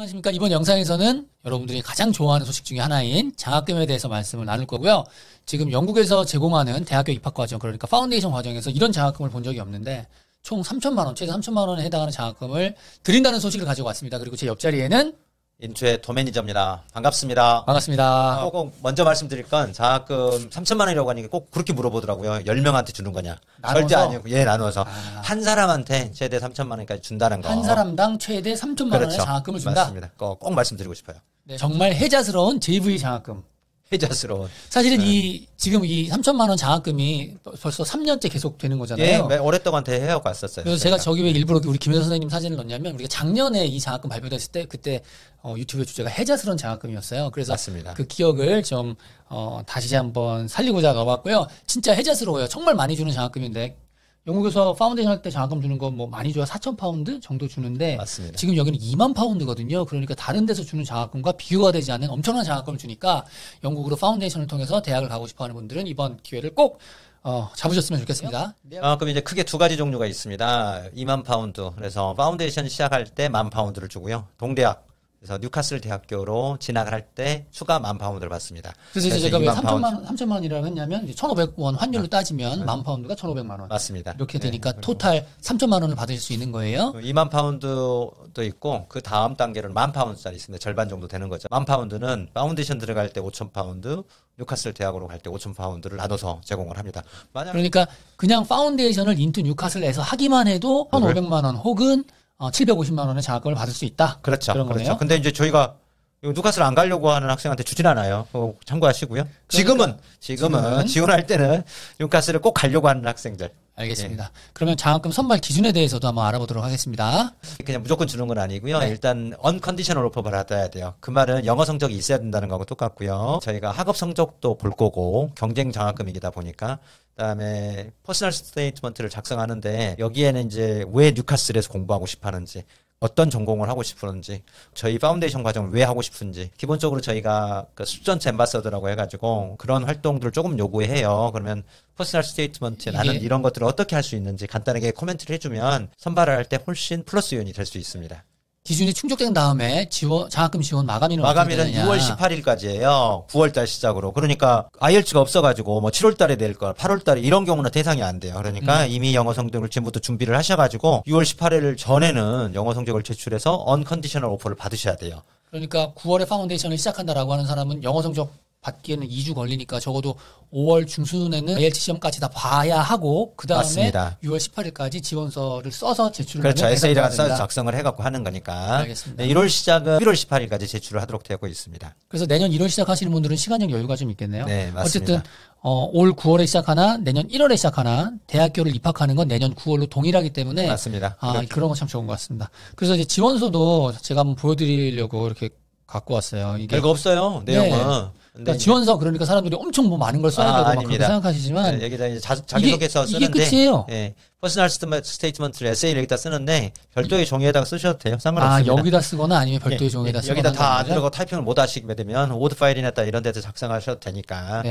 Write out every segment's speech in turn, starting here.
안녕하십니까. 이번 영상에서는 여러분들이 가장 좋아하는 소식 중에 하나인 장학금에 대해서 말씀을 나눌 거고요. 지금 영국에서 제공하는 대학교 입학 과정, 그러니까 파운데이션 과정에서 이런 장학금을 본 적이 없는데 총 3천만 원, 최대 3천만 원에 해당하는 장학금을 드린다는 소식을 가지고 왔습니다. 그리고 제 옆자리에는 인투의 도매니저입니다. 반갑습니다. 반갑습니다. 꼭 먼저 말씀드릴 건 장학금 3천만 원이라고 하니까 꼭 그렇게 물어보더라고요. 10명한테 주는 거냐. 나눠서? 절대 아니고. 예, 나눠서. 한 사람한테 최대 3천만 원까지 준다는 거. 한 사람당 최대 3천만 원의 장학금을 준다. 맞습니다. 꼭 말씀드리고 싶어요. 네, 정말 혜자스러운 JV 장학금. 혜자스러운. 사실은 지금 이 3천만 원 장학금이 벌써 3년째 계속 되는 거잖아요. 예, 오랫동안 대해하고 왔었어요. 그래서 제가 저기 왜 일부러 우리 김효선 선생님 사진을 넣냐면 우리가 작년에 이 장학금 발표됐을 때 그때 유튜브 주제가 혜자스러운 장학금이었어요. 그래서 맞습니다. 그 기억을 좀 다시 한번 살리고자 넣어봤고요. 진짜 혜자스러워요. 정말 많이 주는 장학금인데 영국에서 파운데이션 할 때 장학금 주는 거 뭐 많이 줘야 4,000파운드 정도 주는데 맞습니다. 지금 여기는 2만 파운드거든요. 그러니까 다른 데서 주는 장학금과 비교가 되지 않는 엄청난 장학금을 주니까 영국으로 파운데이션을 통해서 대학을 가고 싶어하는 분들은 이번 기회를 꼭 잡으셨으면 좋겠습니다. 그럼 이제 크게 두 가지 종류가 있습니다. 2만 파운드. 그래서 파운데이션 시작할 때 10,000파운드를 주고요. 동대학. 그래서 뉴카슬 대학교로 진학을 할 때 추가 10,000파운드를 받습니다. 그래서 제가 왜 3천만 원이라고 했냐면 1,500원 환율로 따지면 10,000파운드가 1,500만 원. 맞습니다. 이렇게 되니까 토탈 3천만 원을 받으실 수 있는 거예요. 20,000파운드도 있고 그 다음 단계로는 10,000파운드짜리 있습니다. 절반 정도 되는 거죠. 10,000파운드는 파운데이션 들어갈 때 5,000파운드, 뉴카슬 대학으로 갈 때 5,000파운드를 나눠서 제공을 합니다. 그러니까 그냥 파운데이션을 인투 뉴카슬에서 하기만 해도 1,500만 원 혹은 750만 원의 장학금을 받을 수 있다. 그렇죠. 그런 거네요. 근데 이제 저희가 뉴카슬 안 가려고 하는 학생한테 주진 않아요. 참고하시고요. 그러니까 지금은 지원할 때는 뉴카슬을 꼭 가려고 하는 학생들. 알겠습니다. 예. 그러면 장학금 선발 기준에 대해서도 한번 알아보도록 하겠습니다. 그냥 무조건 주는 건 아니고요. 네. 일단 언컨디셔널 오퍼를 받아야 돼요. 그 말은 영어 성적이 있어야 된다는 거하고 똑같고요. 저희가 학업 성적도 볼 거고 경쟁 장학금이다 보니까 그다음에 퍼스널 스테이트먼트를 작성하는데 여기에는 이제 왜 뉴카슬에서 공부하고 싶어 하는지 어떤 전공을 하고 싶은지 저희 파운데이션 과정을 왜 하고 싶은지 기본적으로 저희가 그 스튜던트 앰바서더라고 해가지고 그런 활동들을 조금 요구해요. 그러면 퍼스널 스테이트먼트 나는 이런 것들을 어떻게 할 수 있는지 간단하게 코멘트를 해주면 선발을 할 때 훨씬 플러스 요인이 될 수 있습니다. 기준이 충족된 다음에 장학금 지원 마감일은 6월 18일까지예요. 9월달 시작으로. 그러니까 IELTS가 없어가지고 뭐 7월달에 낼 걸, 8월달에 이런 경우는 대상이 안 돼요. 그러니까 이미 영어 성적을 지금부터 준비를 하셔가지고 6월 18일 전에는 영어 성적을 제출해서 언컨디셔널 오퍼를 받으셔야 돼요. 그러니까 9월에 파운데이션을 시작한다라고 하는 사람은 영어 성적 받기에는 2주 걸리니까 적어도 5월 중순에는 IELTS 시험까지 다 봐야 하고 그 다음에 맞습니다. 6월 18일까지 지원서를 써서 제출을 그렇죠. 하면 에세이를 써서 작성을 해갖고 하는 거니까. 알겠습니다. 1월 시작은 1월 18일까지 제출을 하도록 되고 있습니다. 그래서 내년 1월 시작하시는 분들은 시간적 여유가 좀 있겠네요. 네, 맞습니다. 어쨌든 올 9월에 시작하나 내년 1월에 시작하나 대학교를 입학하는 건 내년 9월로 동일하기 때문에 맞습니다. 그런 거 참 좋은 것 같습니다. 그래서 이제 지원서도 제가 한번 보여드리려고 이렇게 갖고 왔어요. 이게 별거 없어요. 내용은. 네. 그러니까 지원서 그러니까 사람들이 엄청 뭐 많은 걸 써야 되고 막 그렇게 생각하시지만 여기다 이제 자기소개서 쓰는데 이게 끝이에요. 예, 퍼스널 스테이트먼트를 에세이를 여기다 쓰는데 별도의 종이에다가 쓰셔도 돼요. 상관없습니다. 여기다 쓰거나 아니면 별도의 종이에다 쓰거나 여기다 다 안 들어가고 타이핑을 못 하시게 되면 오드 파일이나 이런 데서 작성하셔도 되니까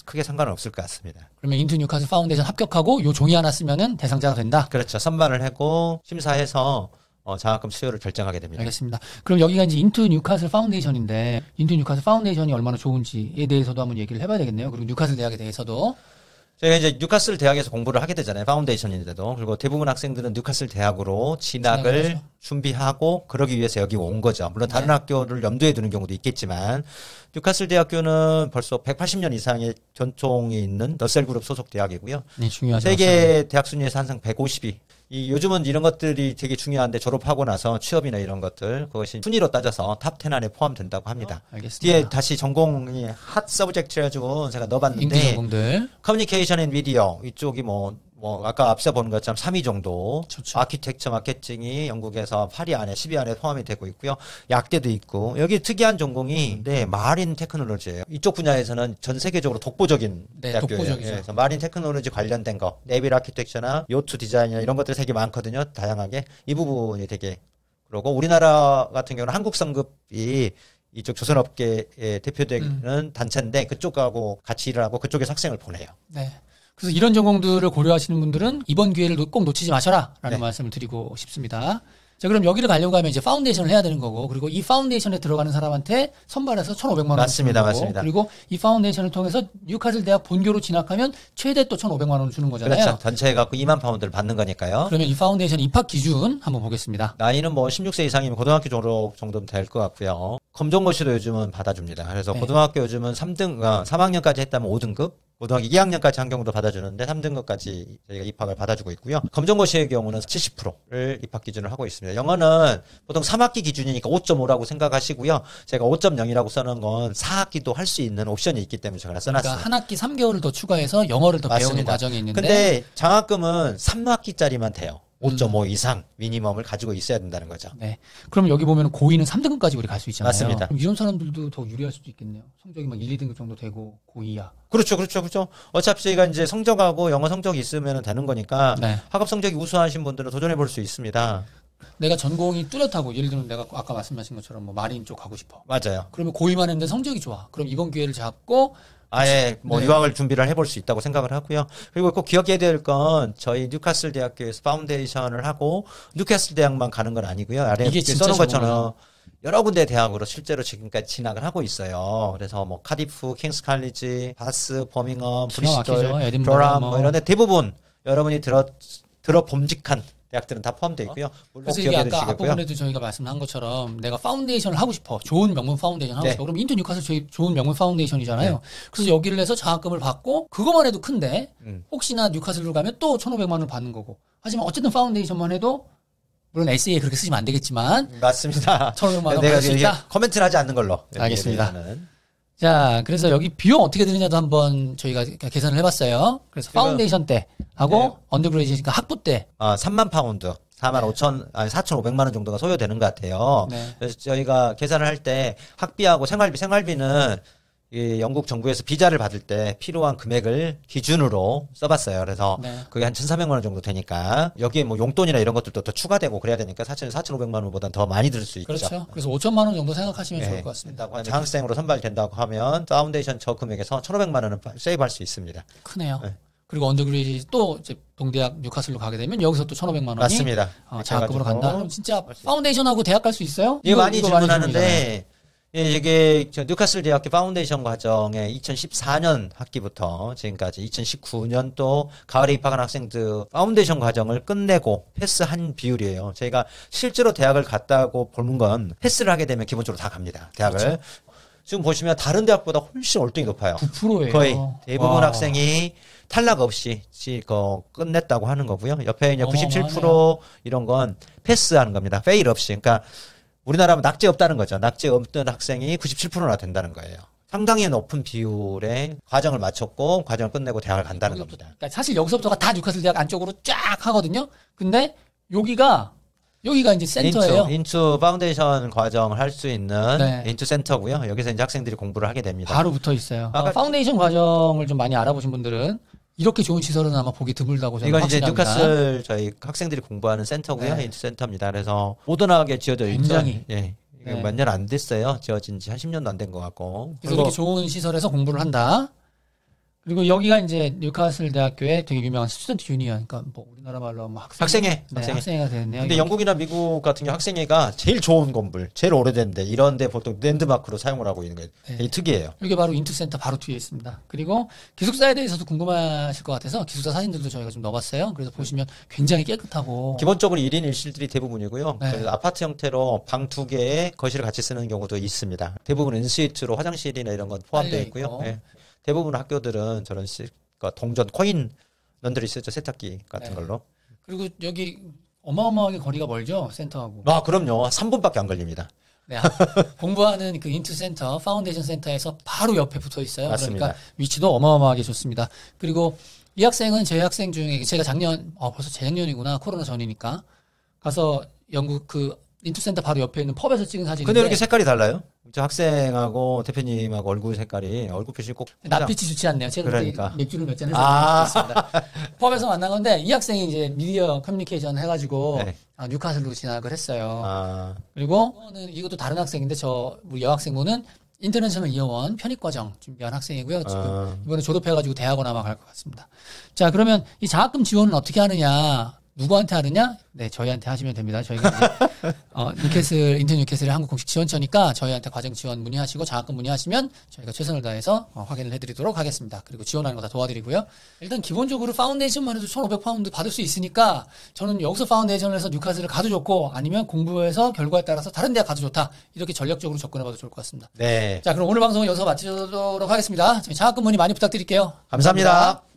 크게 상관은 없을 것 같습니다. 그러면 인투 뉴카슬 파운데이션 합격하고 요 종이 하나 쓰면은 대상자가 된다. 그렇죠. 선발을 하고 심사해서 장학금 수요를 결정하게 됩니다. 알겠습니다. 그럼 여기가 이제 인투 뉴카슬 파운데이션인데 인투 뉴카슬 파운데이션이 얼마나 좋은지에 대해서도 한번 얘기를 해봐야 되겠네요. 그리고 뉴카슬 대학에 대해서도 저희가 이제 뉴카슬 대학에서 공부를 하게 되잖아요. 파운데이션인데도. 그리고 대부분 학생들은 뉴카슬 대학으로 진학을 준비하고 그러기 위해서 여기 온 거죠. 물론 다른 학교를 염두에 두는 경우도 있겠지만 뉴카슬 대학교는 벌써 180년 이상의 전통이 있는 러셀 그룹 소속 대학이고요. 네, 중요하죠. 세계 대학 순위에서 항상 150위. 요즘은 이런 것들이 되게 중요한데 졸업하고 나서 취업이나 이런 것들 그것이 순위로 따져서 탑 10 안에 포함된다고 합니다. 알겠습니다. 뒤에 다시 전공이 핫 서브젝트 해가지고 제가 넣어봤는데 인기 전공들 커뮤니케이션 앤 미디어 이쪽이 뭐 아까 앞서 보는 것처럼 3위 정도. 좋죠. 아키텍처 마케팅이 영국에서 8위 안에 10위 안에 포함이 되고 있고요. 약대도 있고 여기 특이한 전공이 마린 테크놀로지예요. 이쪽 분야에서는 전 세계적으로 독보적인 대학교예요. 독보적이죠. 그래서 마린 테크놀로지 관련된 거, 네빌 아키텍처나 요트 디자인이나 이런 것들 되게 많거든요. 다양하게 이 부분이 되게 그러고 우리나라 같은 경우는 한국 상급이 이쪽 조선업계에 대표되는 단체인데 그쪽하고 같이 일을 하고 그쪽에서 학생을 보내요. 네. 그래서 이런 전공들을 고려하시는 분들은 이번 기회를 꼭 놓치지 마셔라 라는 말씀을 드리고 싶습니다. 자, 그럼 여기를 가려고 하면 이제 파운데이션을 해야 되는 거고, 그리고 이 파운데이션에 들어가는 사람한테 선발해서 1,500만 원. 맞습니다, 주는 거고, 맞습니다. 그리고 이 파운데이션을 통해서 뉴카슬 대학 본교로 진학하면 최대 또 1,500만 원을 주는 거잖아요. 그렇죠. 전체 해갖고 2만 파운드를 받는 거니까요. 그러면 이 파운데이션 입학 기준 한번 보겠습니다. 나이는 뭐 16세 이상이면 고등학교 졸업 정도면 될 것 같고요. 검정고시도 요즘은 받아줍니다. 그래서 네. 고등학교 요즘은 3학년까지 했다면 5등급, 고등학교 2학년까지 한 경우도 받아주는데 3등급까지 저희가 입학을 받아주고 있고요. 검정고시의 경우는 70%를 입학 기준을 하고 있습니다. 영어는 보통 3학기 기준이니까 5.5라고 생각하시고요. 제가 5.0이라고 써놓은 건 4학기도 할 수 있는 옵션이 있기 때문에 제가 써놨습니다. 그러니까 한 학기 3개월을 더 추가해서 영어를 더 배우는 맞습니다. 과정이 있는데. 근데 장학금은 3학기짜리만 돼요. 5.5 이상 미니멈을 가지고 있어야 된다는 거죠. 네. 그럼 여기 보면 고2는 3등급까지 우리 갈 수 있잖아요. 맞습니다. 그럼 이런 사람들도 더 유리할 수도 있겠네요. 성적이 막 1, 2등급 정도 되고 고2야. 그렇죠. 어차피 저희가 이제 성적하고 영어 성적이 있으면 되는 거니까 네. 학업 성적이 우수하신 분들은 도전해 볼 수 있습니다. 내가 전공이 뚜렷하고 예를 들면 내가 아까 말씀하신 것처럼 뭐 마린 쪽 가고 싶어. 맞아요. 그러면 고2만 했는데 성적이 좋아. 그럼 이번 기회를 잡고 아예 뭐 네. 유학을 준비를 해볼 수 있다고 생각을 하고요. 그리고 꼭 기억해야 될 건 저희 뉴카슬 대학교에서 파운데이션을 하고 뉴카슬 대학만 가는 건 아니고요. 아래 이게 진짜 써놓은 것처럼 좋아요. 여러 군데 대학으로 실제로 지금까지 진학을 하고 있어요. 그래서 뭐 카디프, 킹스 칼리지, 바스, 버밍엄, 기가 막히죠. 브리스톨, 에딘버러 브람 뭐. 뭐 이런 데 대부분 여러분이 들어 봄직한 대학들은 다 포함되어 있고요. 물론 그래서 이게 기억해 아까 주시고요. 앞부분에도 저희가 말씀한 것처럼 내가 파운데이션을 하고 싶어. 좋은 명문 파운데이션 하고 네. 싶어. 그럼 인터 뉴카슬 제일 좋은 명문 파운데이션이잖아요. 네. 그래서 여기를 해서 장학금을 받고 그것만 해도 큰데 음. 혹시나 뉴카슬로 가면 또 1,500만 원을 받는 거고. 하지만 어쨌든 파운데이션만 해도 물론 SA에 그렇게 쓰시면 안 되겠지만 맞습니다. 1,500만 원 내가 받을 수 있다. 코멘트를 하지 않는 걸로. 알겠습니다. 여기에 대해서는. 자, 그래서 여기 비용 어떻게 드느냐도 한번 저희가 계산을 해봤어요. 그래서 파운데이션 때 하고 네. 언더그레이지니까 학부 때 3만 파운드, 4,500만 원 정도가 소요되는 것 같아요. 네. 그래서 저희가 계산을 할 때 학비하고 생활비는 이 영국 정부에서 비자를 받을 때 필요한 금액을 기준으로 써봤어요. 그래서 네. 그게 한 1,400만 원 정도 되니까 여기에 뭐 용돈이나 이런 것들도 더 추가되고 그래야 되니까 4,500만 원보다는 더 많이 들 수 있죠. 그렇죠. 그래서 5천만 원 정도 생각하시면 좋을 것 같습니다. 된다고 하면 장학생으로 선발된다고 하면 파운데이션 저 금액에서 1,500만 원은 세이브할 수 있습니다. 크네요. 네. 그리고 언더그레이지 또 이제 동대학 뉴카슬로 가게 되면 여기서 또 1,500만 원이 맞습니다. 장학금으로 그래가지고 간다. 그럼 진짜 파운데이션하고 대학 갈 수 있어요? 이거 많이 이거 질문이잖아요. 질문하는데 이게 저 뉴카슬 대학교 파운데이션 과정에 2014년 학기부터 지금까지 2019년도 가을에 입학한 학생들 파운데이션 과정을 끝내고 패스한 비율이에요. 저희가 실제로 대학을 갔다고 보는 건 패스를 하게 되면 기본적으로 다 갑니다. 대학을. 그렇죠. 지금 보시면 다른 대학보다 훨씬 월등히 높아요. 9%예요. 거의 대부분 와. 학생이 탈락 없이 끝냈다고 하는 거고요. 옆에 이제 97% 어마어마하네요. 이런 건 패스하는 겁니다. 페일 없이. 그러니까 우리나라는 낙제 없다는 거죠. 낙제 없던 학생이 97%나 된다는 거예요. 상당히 높은 비율의 과정을 마쳤고 과정을 끝내고 대학을 간다는 겁니다. 그러니까 사실 여기서부터가 다 뉴카슬 대학 안쪽으로 쫙 하거든요. 근데 여기가 이제 센터예요. 인투 파운데이션 과정을 할 수 있는 네. 인투 센터고요. 여기서 이제 학생들이 공부를 하게 됩니다. 바로 붙어 있어요. 아까- 파운데이션 과정을 좀 많이 알아보신 분들은 이렇게 좋은 시설은 아마 보기 드물다고 저는 이건 이제 확신합니다. 뉴카슬 저희 학생들이 공부하는 센터고요. 네. 인투 센터입니다. 그래서 모던하게 지어져 있죠. 굉장히. 예. 네. 몇 년 안 됐어요. 지어진 지 한 10년도 안 된 것 같고. 그래서 이렇게 좋은 시설에서 공부를 한다. 그리고 여기가 이제 뉴카슬 대학교의 되게 유명한 스튜던트 유니언, 그러니까 뭐 우리나라 말로 뭐 학생회. 학생회가 되겠네요. 근데 영국이나 미국 같은 경우 학생회가 제일 좋은 건물, 제일 오래된데 이런데 보통 랜드마크로 사용을 하고 있는 게 되게 특이해요. 이게 바로 인투센터 바로 뒤에 있습니다. 그리고 기숙사에 대해서도 궁금하실 것 같아서 기숙사 사진들도 저희가 좀 넣어봤어요. 그래서 보시면 굉장히 깨끗하고 기본적으로 1인 1실들이 대부분이고요. 네. 그래서 아파트 형태로 방 2개에 거실을 같이 쓰는 경우도 있습니다. 대부분 엔스위트로 화장실이나 이런 건 포함되어 깔려 있고요. 있고. 예. 대부분 학교들은 저런 그러니까 동전 코인 런들이 쓰죠. 세탁기 같은 네. 걸로. 그리고 여기 어마어마하게 거리가 멀죠 센터하고. 아, 그럼요. 3분밖에 안 걸립니다. 네, 공부하는 그 인투센터, 파운데이션 센터에서 바로 옆에 붙어 있어요. 맞습니다. 그러니까 위치도 어마어마하게 좋습니다. 그리고 이 학생은 제 학생 중에 제가 작년 벌써 재작년이구나 코로나 전이니까 가서 영국 그 인투센터 바로 옆에 있는 펍에서 찍은 사진인데 근데 왜 이렇게 색깔이 달라요? 저 학생하고 대표님하고 얼굴 색깔이 얼굴 표시 꼭 낯빛이 좋지 않네요. 제가 그러니까. 맥주를 몇 잔 해서 아. 있습니다. 펍에서 만난 건데 이 학생이 이제 미디어 커뮤니케이션 해가지고 네. 뉴카슬로 진학을 했어요. 아, 그리고 이것도 다른 학생인데 우리 여학생분은 인터내셔널 이어원 편입과정 준비한 학생이고요. 지금 이번에 졸업해가지고 대학원 아마 갈 것 같습니다. 자, 그러면 이 장학금 지원은 어떻게 하느냐? 누구한테 하느냐? 네, 저희한테 하시면 됩니다. 저희가 이제 인턴 뉴캐슬의 한국 공식 지원처니까 저희한테 과정 지원 문의하시고 장학금 문의하시면 저희가 최선을 다해서 확인을 해드리도록 하겠습니다. 그리고 지원하는 거 다 도와드리고요. 일단 기본적으로 파운데이션만 해도 1,500파운드 받을 수 있으니까 저는 여기서 파운데이션을 해서 뉴캐슬을 가도 좋고 아니면 공부해서 결과에 따라서 다른 대학 가도 좋다. 이렇게 전략적으로 접근해봐도 좋을 것 같습니다. 네. 자, 그럼 오늘 방송은 여기서 마치도록 하겠습니다. 장학금 문의 많이 부탁드릴게요. 감사합니다.